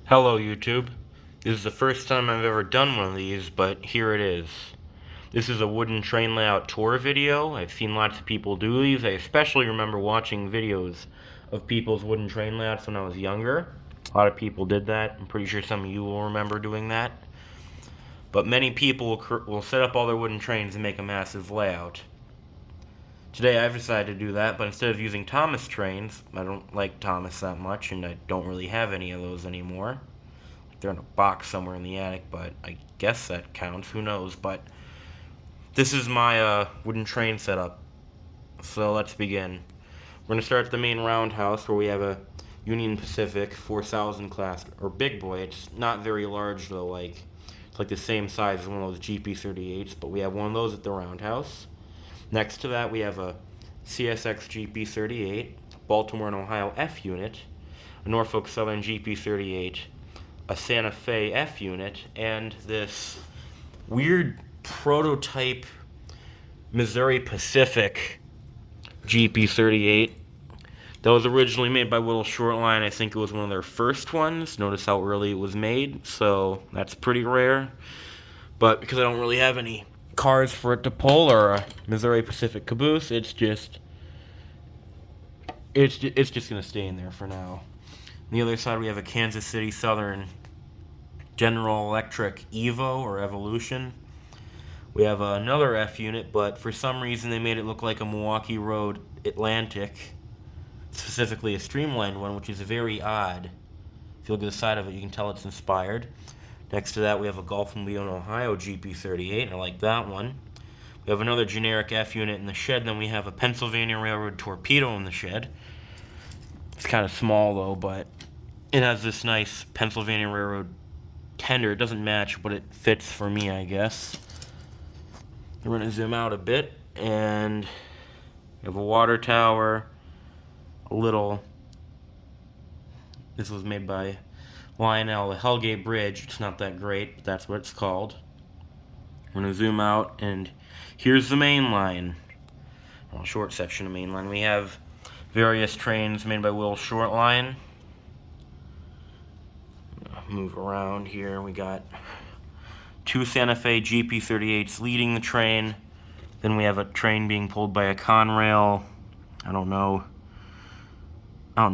Hello YouTube. This is the first time I've ever done one of these, but here it is. This is a wooden train layout tour video. I've seen lots of people do these. I especially remember watching videos of people's wooden train layouts when I was younger. A lot of people did that. I'm pretty sure some of you will remember doing that. But many people will set up all their wooden trains and make a massive layout. Today I've decided to do that, but instead of using Thomas trains, I don't like Thomas that much, and I don't really have any of those anymore. They're in a box somewhere in the attic, but I guess that counts, who knows. But this is my wooden train setup. So let's begin. We're going to start at the main roundhouse where we have a Union Pacific 4000 class, or big boy. It's not very large though, it's like the same size as one of those GP38s, but we have one of those at the roundhouse. Next to that, we have a CSX GP38, Baltimore and Ohio F unit, a Norfolk Southern GP38, a Santa Fe F unit, and this weird prototype Missouri Pacific GP38 that was originally made by Whittle Short Line. I think it was one of their first ones. Notice how early it was made, so that's pretty rare. But because I don't really have any cars for it to pull or a Missouri Pacific caboose, it's just gonna stay in there for now. On the other side, we have a Kansas City Southern General Electric Evo or Evolution. We have another F unit, but for some reason they made it look like a Milwaukee Road Atlantic, specifically a streamlined one, which is very odd. If you look at the side of it, you can tell it's inspired. Next to that, we have a Gulf and Leon, Ohio GP38. I like that one. We have another generic F unit in the shed. Then we have a Pennsylvania Railroad torpedo in the shed. It's kind of small, though, but it has this nice Pennsylvania Railroad tender. It doesn't match, but it fits for me, I guess. We're going to zoom out a bit, and we have a water tower. This was made by Lionel, the Hellgate Bridge. It's not that great, but that's what it's called. We're going to zoom out, and here's the main line. Well, short section of main line. We have various trains made by Whittle Short Line. Move around here. We got two Santa Fe GP38s leading the train. Then we have a train being pulled by a Conrail. I don't know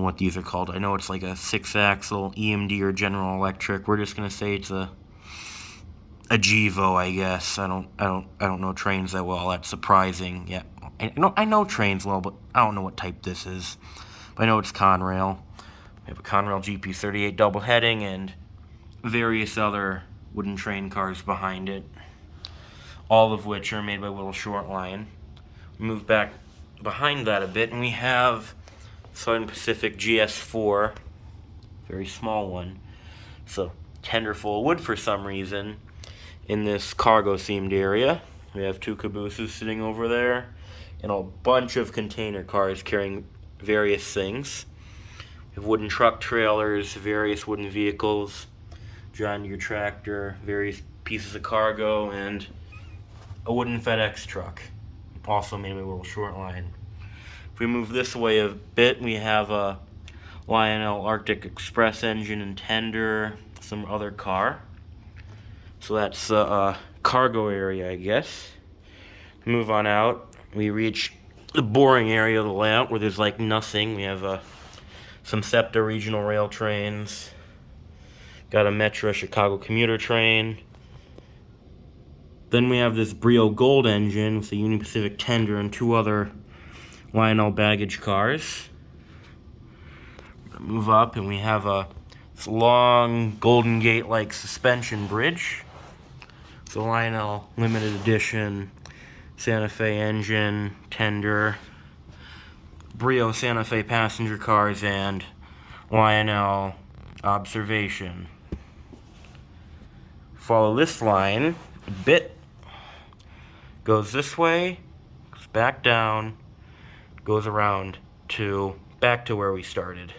what these are called. I know it's like a 6-axle EMD or General Electric. We're just gonna say it's a Gevo, I guess. I don't know trains that well. That's surprising. Yeah, I know trains well, but I don't know what type this is. But I know it's Conrail. We have a Conrail GP38 double heading and various other wooden train cars behind it, all of which are made by Whittle Short Line. We move back behind that a bit, and we have Southern Pacific Gs4, very small one. So tender full of wood for some reason in this cargo themed area. We have two cabooses sitting over there and a bunch of container cars carrying various things. We have wooden truck trailers, various wooden vehicles, John Deere tractor, various pieces of cargo, and a wooden FedEx truck, also made by Whittle Short Line. If we move this way a bit, we have a Lionel Arctic Express engine and tender, some other car. So that's the cargo area, I guess. Move on out. We reach the boring area of the layout where there's like nothing. We have some Septa regional rail trains. Got a Metro Chicago commuter train. Then we have this Rio Gold engine with a Union Pacific tender and two other Lionel baggage cars. Move up, and we have this long Golden Gate-like suspension bridge. It's a Lionel limited edition Santa Fe engine, tender, Brio Santa Fe passenger cars, and Lionel observation. Follow this line a bit. Goes this way, goes back down, goes around back to where we started.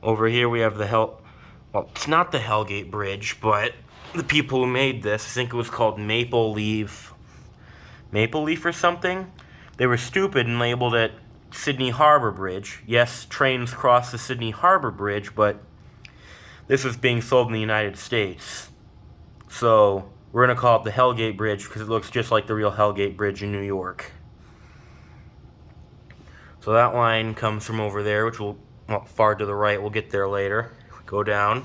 Over here we have it's not the Hellgate Bridge, but the people who made this, I think it was called Maple Leaf or something. They were stupid and labeled it Sydney Harbor Bridge. Yes, trains cross the Sydney Harbor Bridge, but This is being sold in the United States. So we're going to call it the Hellgate Bridge because it looks just like the real Hellgate Bridge in New York. So that line comes from over there, which will, well, far to the right. We'll get there later. Go down.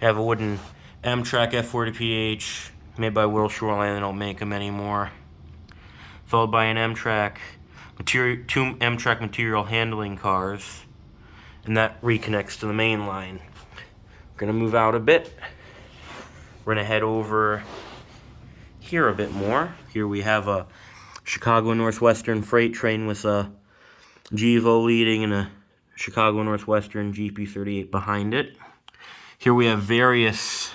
We have a wooden Amtrak F4 to PH made by Will Shoreline. They don't make them anymore. Followed by an Amtrak material, 2 Amtrak material handling cars, and that reconnects to the main line. We're gonna move out a bit. We're gonna head over here a bit more. Here we have a Chicago Northwestern freight train with a Gevo leading and a Chicago Northwestern GP38 behind it. Here we have various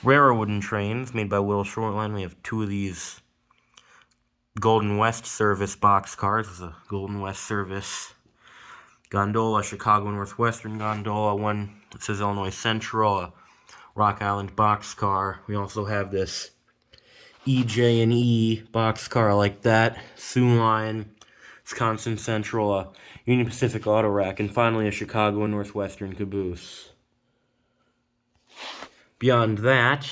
rare wooden trains made by Will Shoreline. We have 2 of these Golden West service boxcars. This is a Golden West service gondola, Chicago Northwestern gondola, one that says Illinois Central, a Rock Island boxcar. We also have this EJ&E boxcar like that, Sioux Line, Wisconsin Central, a Union Pacific auto rack, and finally a Chicago Northwestern caboose. Beyond that,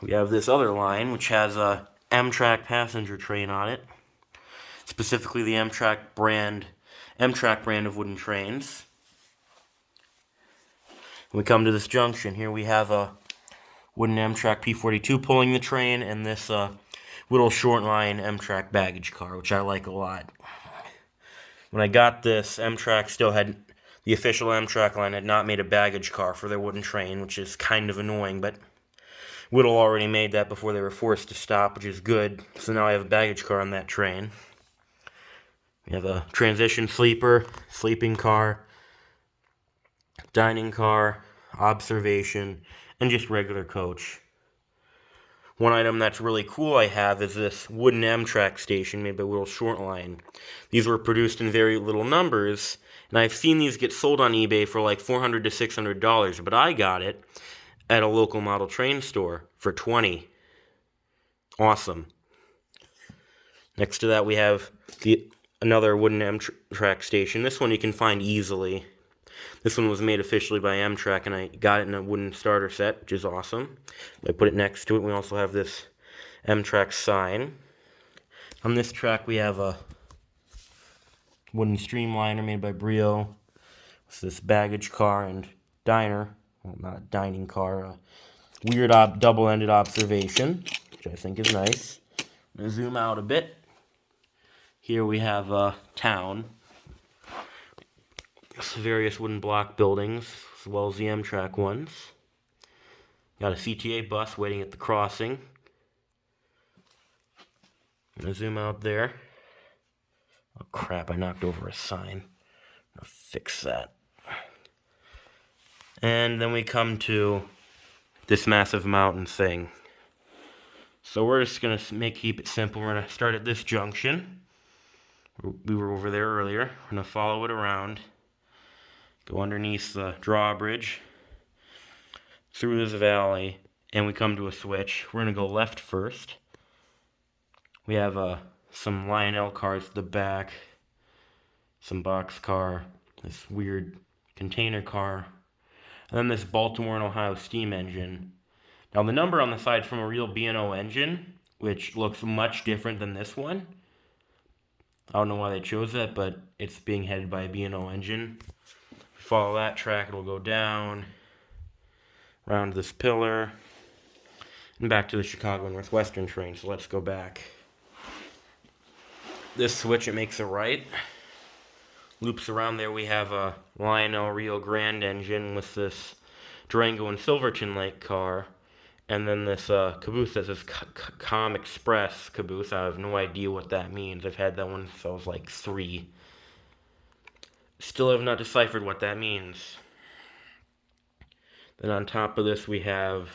we have this other line, which has a Amtrak passenger train on it, specifically the Amtrak brand of wooden trains. When we come to this junction, here we have a wooden Amtrak P42 pulling the train, and this little short line Amtrak baggage car, which I like a lot. When I got this, Amtrak still had, the official Amtrak line had not made a baggage car for their wooden train, which is kind of annoying, but Whittle already made that before they were forced to stop, which is good. So now I have a baggage car on that train. We have a transition sleeper, sleeping car, dining car, observation, and just regular coach. One item that's really cool I have is this wooden Amtrak station made by Will Shoreline. These were produced in very little numbers, and I've seen these get sold on eBay for like $400 to $600, but I got it at a local model train store for $20. Awesome. Next to that we have another wooden Amtrak station. This one you can find easily. This one was made officially by Amtrak, and I got it in a wooden starter set, which is awesome. I put it next to it. We also have this Amtrak sign. On this track we have a wooden Streamliner made by Rio. It's this baggage car and diner. Well, not a dining car, a weird double-ended observation, which I think is nice. I'm going to zoom out a bit. Here we have a town. Various wooden block buildings, as well as the Amtrak ones. Got a CTA bus waiting at the crossing. I'm going to zoom out there. Oh crap, I knocked over a sign. I'm going to fix that. And then we come to this massive mountain thing. So we're just going to keep it simple. We're going to start at this junction. We were over there earlier. We're going to follow it around. Go underneath the drawbridge. Through this valley. And we come to a switch. We're going to go left first. We have some Lionel cars at the back. Some boxcar. This weird container car. And then this Baltimore and Ohio steam engine. Now the number on the side is from a real B&O engine, which looks much different than this one. I don't know why they chose that, but it's being headed by a B&O engine. If we follow that track, it'll go down, around this pillar, and back to the Chicago Northwestern train. So let's go back. This switch, it makes a right. Loops around there, we have a Lionel Rio Grande engine with this Durango and Silverton Lake car, and then this caboose that says Com Express caboose. I have no idea what that means. I've had that one since I was like 3. Still have not deciphered what that means. Then on top of this we have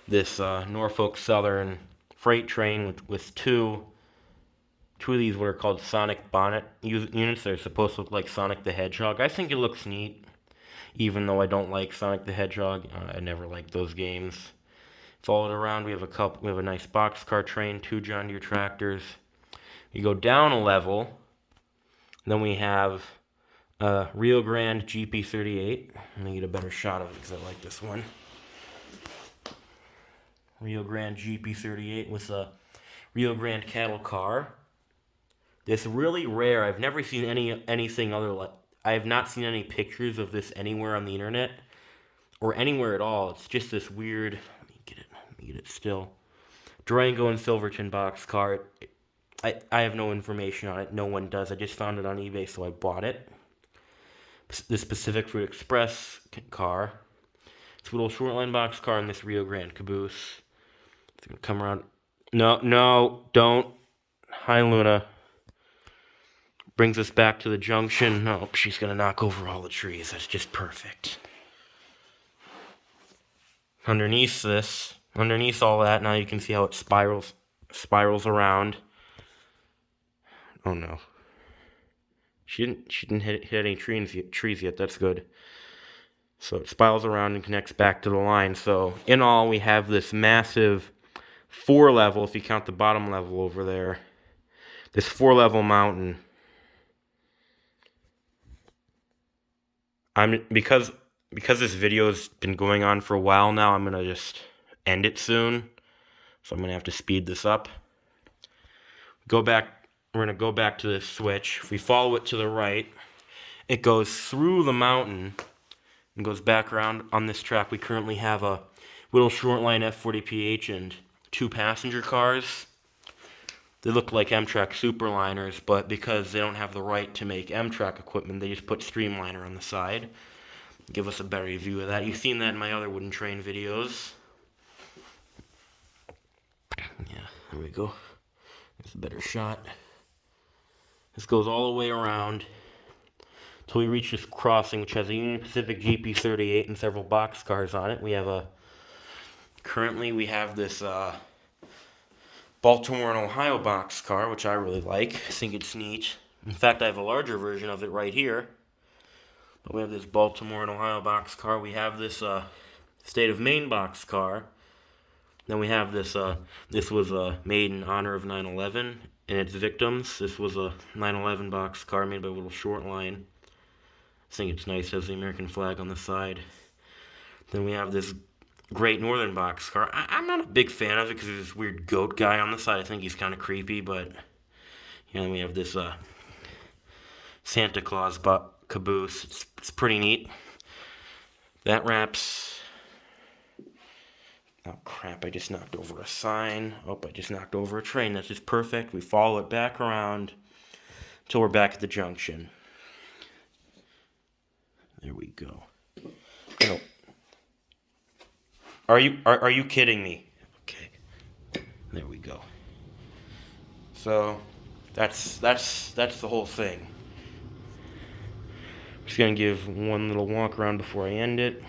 this Norfolk Southern freight train with two of these what are called Sonic bonnet units. They're supposed to look like Sonic the Hedgehog. I think it looks neat, even though I don't like Sonic the Hedgehog. I never liked those games. Followed around, we have a nice boxcar train, 2 John Deere tractors. You go down a level, then we have Rio Grande Gp38. I'm going to get a better shot of it because I like this one. Rio Grande Gp38 with a Rio Grande cattle car. It's really rare. I've never seen anything other like. I have not seen any pictures of this anywhere on the internet or anywhere at all. It's just this weird. Let me get it still. Durango and Silverton box car. I have no information on it. No one does. I just found it on eBay, so I bought it. This Pacific Express car. It's a little short line box car in this Rio Grande caboose. It's gonna come around. No, don't. Hi, Luna. Brings us back to the junction. No, she's gonna knock over all the trees. That's just perfect. Underneath all that, now you can see how it spirals around. Oh no. She didn't hit any trees yet. That's good. So it spirals around and connects back to the line. So in all, we have this massive 4-level, if you count the bottom level over there, this 4-level mountain. Because this video's been going on for a while now, I'm gonna just end it soon. So I'm gonna have to speed this up. We're gonna go back to this switch. If we follow it to the right, it goes through the mountain and goes back around on this track. We currently have a little short line F40PH and 2 passenger cars. They look like Amtrak Superliners, but because they don't have the right to make Amtrak equipment, they just put Streamliner on the side. Give us a better view of that. You've seen that in my other wooden train videos. Yeah, there we go. There's a better shot. This goes all the way around until we reach this crossing, which has a Union Pacific Gp38 and several box cars on it. Currently we have this Baltimore and Ohio box car, which I really like. I think it's neat. In fact, I have a larger version of it right here. But we have this Baltimore and Ohio box car. We have this State of Maine box car. Then we have this, this was made in honor of 9/11 and its victims. This was a 9/11 box car made by a little short line. I think it's nice. It has the American flag on the side. Then we have this Great Northern box car. I'm not a big fan of it because there's this weird goat guy on the side. I think he's kind of creepy, but you know, we have this Santa Claus caboose. It's pretty neat. That wraps. Oh crap! I just knocked over a sign. Oh, I just knocked over a train. That's just perfect. We follow it back around until we're back at the junction. There we go. Oh. Are you kidding me? Okay. There we go. So that's the whole thing. Just gonna give one little walk around before I end it.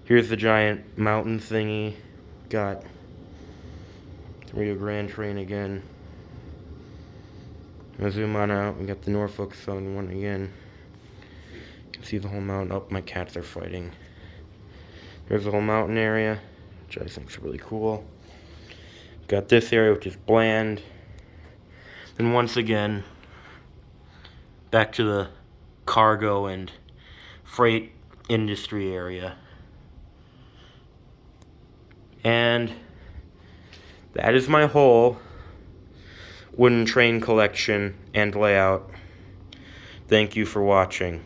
Here's the giant mountain thingy. Got the Rio Grande train again. I'm gonna zoom on out. We got the Norfolk Southern one again. You can see the whole mountain. Oh, my cats are fighting. There's the whole mountain area, which I think is really cool. Got this area, which is bland. And once again, back to the cargo and freight industry area. And that is my whole wooden train collection and layout. Thank you for watching.